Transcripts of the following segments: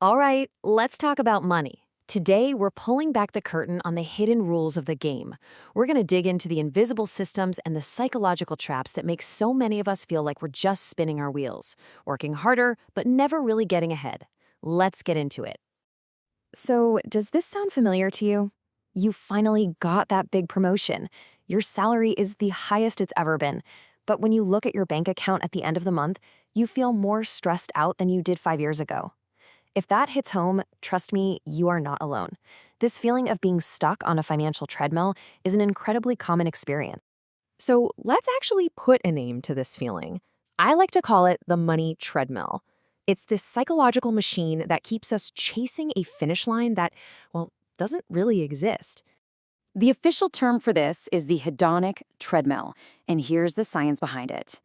All right, let's talk about money. Today, we're pulling back the curtain on the hidden rules of the game. We're going to dig into the invisible systems and the psychological traps that make so many of us feel like we're just spinning our wheels, working harder, but never really getting ahead. Let's get into it. So, does this sound familiar to you? You finally got that big promotion. Your salary is the highest it's ever been. But when you look at your bank account at the end of the month, you feel more stressed out than you did 5 years ago. If that hits home, trust me, you are not alone. This feeling of being stuck on a financial treadmill is an incredibly common experience. So let's actually put a name to this feeling. I like to call it the money treadmill. It's this psychological machine that keeps us chasing a finish line that, well, doesn't really exist. The official term for this is the hedonic treadmill, and here's the science behind it.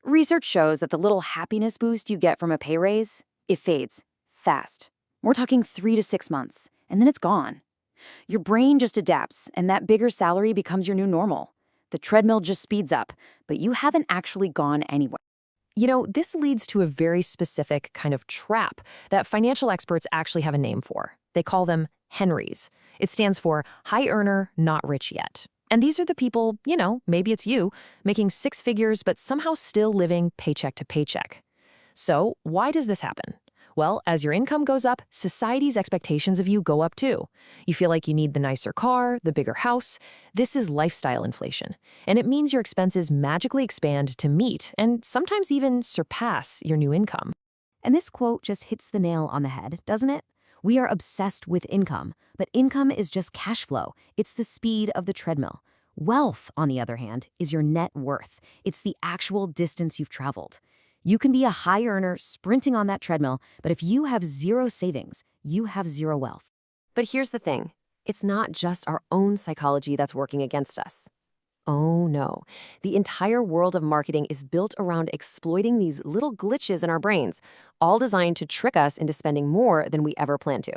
Research shows that the little happiness boost you get from a pay raise, it fades fast. We're talking 3 to 6 months, and then it's gone. Your brain just adapts, and that bigger salary becomes your new normal. The treadmill just speeds up, but you haven't actually gone anywhere. This leads to a very specific kind of trap that financial experts actually have a name for. They call them Henrys. It stands for high earner, not rich yet. And these are the people, maybe it's you, making six figures but somehow still living paycheck to paycheck. So, why does this happen? Well, as your income goes up, society's expectations of you go up too. You feel like you need the nicer car, the bigger house. This is lifestyle inflation, and it means your expenses magically expand to meet and sometimes even surpass your new income. And this quote just hits the nail on the head, doesn't it? We are obsessed with income, but income is just cash flow. It's the speed of the treadmill. Wealth, on the other hand, is your net worth. It's the actual distance you've traveled. You can be a high earner sprinting on that treadmill, but if you have zero savings, you have zero wealth. But here's the thing. It's not just our own psychology that's working against us. Oh no. The entire world of marketing is built around exploiting these little glitches in our brains, all designed to trick us into spending more than we ever planned to.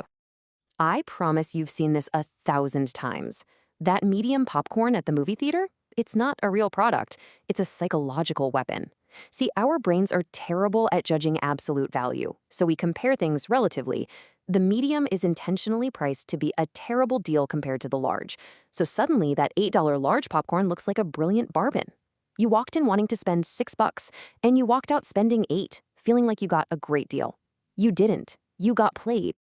I promise you've seen this 1,000 times. That medium popcorn at the movie theater? It's not a real product. It's a psychological weapon. See, our brains are terrible at judging absolute value, so we compare things relatively. The medium is intentionally priced to be a terrible deal compared to the large. So suddenly, that $8 large popcorn looks like a brilliant bargain. You walked in wanting to spend $6, and you walked out spending 8, feeling like you got a great deal. You didn't. You got played.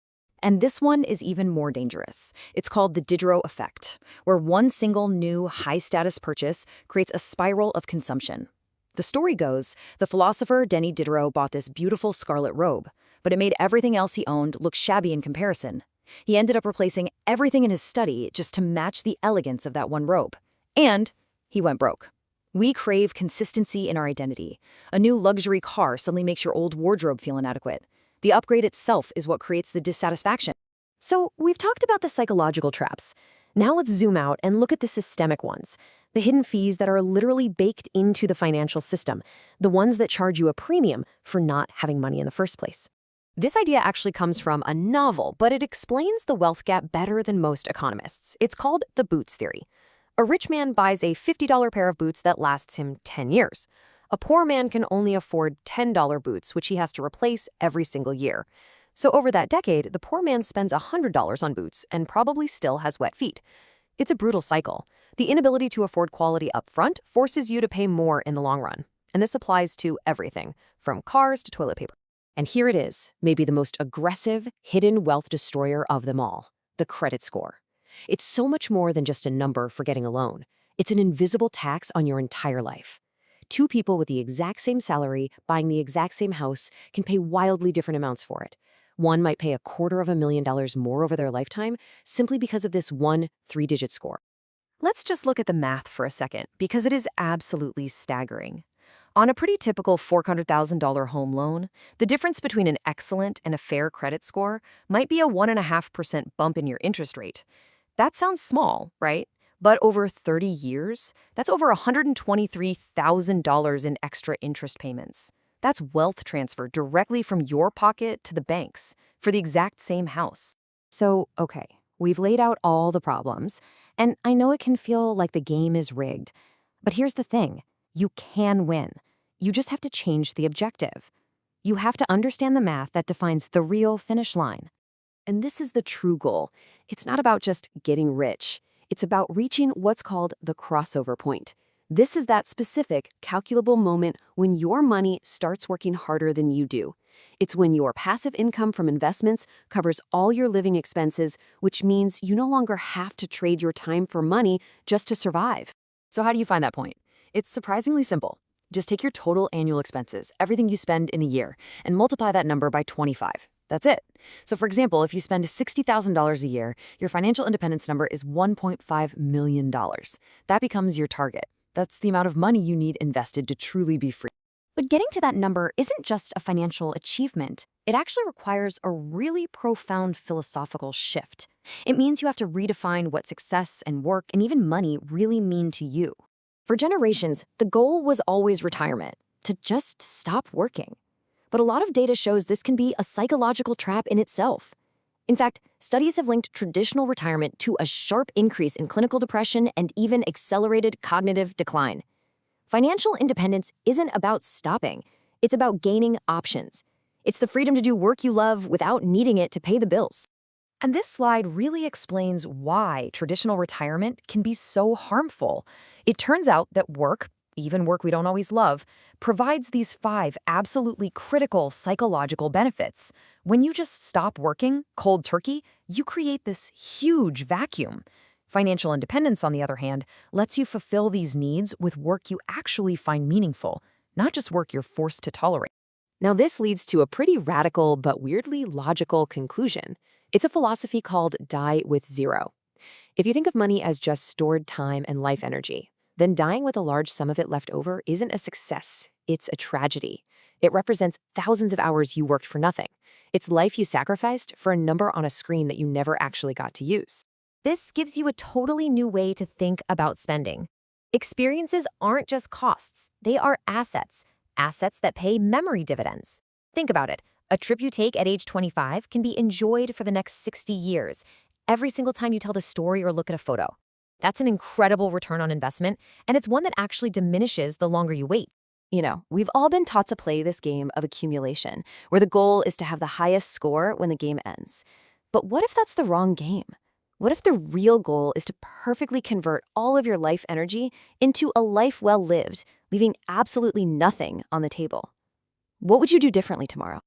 And this one is even more dangerous. It's called the Diderot effect, where one single new high-status purchase creates a spiral of consumption. The story goes, the philosopher Denis Diderot bought this beautiful scarlet robe, but it made everything else he owned look shabby in comparison. He ended up replacing everything in his study just to match the elegance of that one robe. And he went broke. We crave consistency in our identity. A new luxury car suddenly makes your old wardrobe feel inadequate. The upgrade itself is what creates the dissatisfaction. So we've talked about the psychological traps. Now let's zoom out and look at the systemic ones, the hidden fees that are literally baked into the financial system, the ones that charge you a premium for not having money in the first place. This idea actually comes from a novel, but it explains the wealth gap better than most economists. It's called the Boots Theory. A rich man buys a $50 pair of boots that lasts him 10 years. A poor man can only afford $10 boots, which he has to replace every single year. So over that decade, the poor man spends $100 on boots and probably still has wet feet. It's a brutal cycle. The inability to afford quality up front forces you to pay more in the long run. And this applies to everything, from cars to toilet paper. And here it is, maybe the most aggressive, hidden wealth destroyer of them all, the credit score. It's so much more than just a number for getting a loan. It's an invisible tax on your entire life. Two people with the exact same salary buying the exact same house can pay wildly different amounts for it. One might pay $250,000 more over their lifetime simply because of this one 3-digit score. Let's just look at the math for a second, because it is absolutely staggering. On a pretty typical $400,000 home loan, the difference between an excellent and a fair credit score might be a 1.5% bump in your interest rate. That sounds small, right? But over 30 years, that's over $123,000 in extra interest payments. That's wealth transfer directly from your pocket to the bank's for the exact same house. So, okay, we've laid out all the problems, and I know it can feel like the game is rigged. But here's the thing. You can win. You just have to change the objective. You have to understand the math that defines the real finish line. And this is the true goal. It's not about just getting rich. It's about reaching what's called the crossover point. This is that specific, calculable moment when your money starts working harder than you do. It's when your passive income from investments covers all your living expenses, which means you no longer have to trade your time for money just to survive. So how do you find that point? It's surprisingly simple. Just take your total annual expenses, everything you spend in a year, and multiply that number by 25. That's it. So for example, if you spend $60,000 a year, your financial independence number is $1.5 million. That becomes your target. That's the amount of money you need invested to truly be free. But getting to that number isn't just a financial achievement. It actually requires a really profound philosophical shift. It means you have to redefine what success and work and even money really mean to you. For generations, the goal was always retirement, to just stop working. But a lot of data shows this can be a psychological trap in itself. In fact, studies have linked traditional retirement to a sharp increase in clinical depression and even accelerated cognitive decline. Financial independence isn't about stopping. It's about gaining options. It's the freedom to do work you love without needing it to pay the bills. And this slide really explains why traditional retirement can be so harmful. It turns out that work, even work we don't always love, provides these 5 absolutely critical psychological benefits. When you just stop working, cold turkey, you create this huge vacuum. Financial independence, on the other hand, lets you fulfill these needs with work you actually find meaningful, not just work you're forced to tolerate. Now, this leads to a pretty radical but weirdly logical conclusion. It's a philosophy called die with zero. If you think of money as just stored time and life energy, then dying with a large sum of it left over isn't a success, it's a tragedy. It represents thousands of hours you worked for nothing. It's life you sacrificed for a number on a screen that you never actually got to use. This gives you a totally new way to think about spending. Experiences aren't just costs, they are assets. Assets that pay memory dividends. Think about it. A trip you take at age 25 can be enjoyed for the next 60 years, every single time you tell the story or look at a photo. That's an incredible return on investment, and it's one that actually diminishes the longer you wait. You know, we've all been taught to play this game of accumulation, where the goal is to have the highest score when the game ends. But what if that's the wrong game? What if the real goal is to perfectly convert all of your life energy into a life well lived, leaving absolutely nothing on the table? What would you do differently tomorrow?